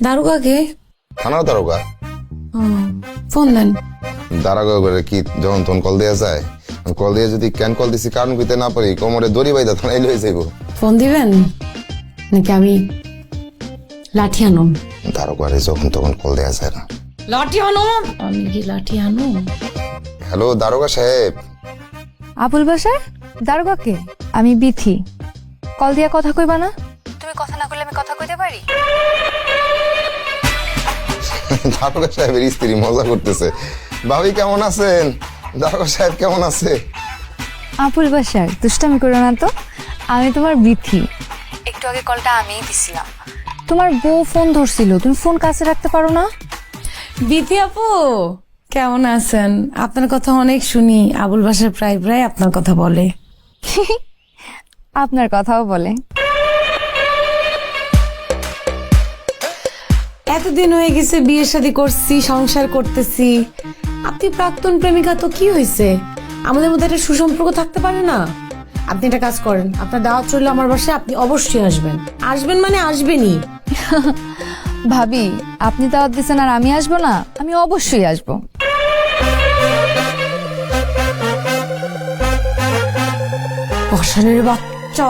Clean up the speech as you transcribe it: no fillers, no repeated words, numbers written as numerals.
দারোগাকে? থানার দারোগা? ফোন দেন। দারোগা করে কি যখন তখন কল দেওয়া যায়? কল দিয়ে যদি কেন কল দিছি কারণ কইতে না পারি কোমরে দড়ি বাইদা থানায় লয়ে যাইব। ফোন দিবেন নাকি আমি লাঠি আনুম? দারোগারে যখন তখন কল দেওয়া যায় না। লাঠি আনুম? আমি কি লাঠি আনু? হ্যালো দারোগা সাহেব। আবুল বাসার দারোগাকে? আমি বিথি। কল দিয়া কথা কইবা না? তুমি কথা না কইলে আমি কথা কইতে পারি? দারোগা সাহেবের স্ত্রী মজা করতেছে। ভাবি কেমন আছেন? দারোগা সাহেব কেমন আছে? আবুল বাসার দুষ্টামি করো না তো। আমি তোমার বিথি। একটু আগে কলটা আমিই দিছিলাম। তোমার বউ ফোন ধরছিল, তুমি ফোন কাছে রাখতে পারো না? বিথি আপু কেমন আছেন? আপনার কথা অনেক শুনি, আবুল বাসার প্রায় প্রায় আপনার কথা বলে। আপনার কথাও বলে। এতদিন হয়ে গেছে বিয়ে শাদী করছি, সংসার করতেছি, আপনি প্রাক্তন প্রেমিকা, তো কি হয়েছে? আমাদের মধ্যে একটা সুসম্পর্ক থাকতে পারে না? আপনি একটা কাজ করেন, আপনার দাওয়াত চললে আমার বাসায় আপনি অবশ্যই আসবেন। আসবেন মানে আসবেনই। ভাবি আপনি দাওয়াত দিচ্ছেন আর আমি আসবো না? আমি অবশ্যই আসবো। বসানের বাচ্চা।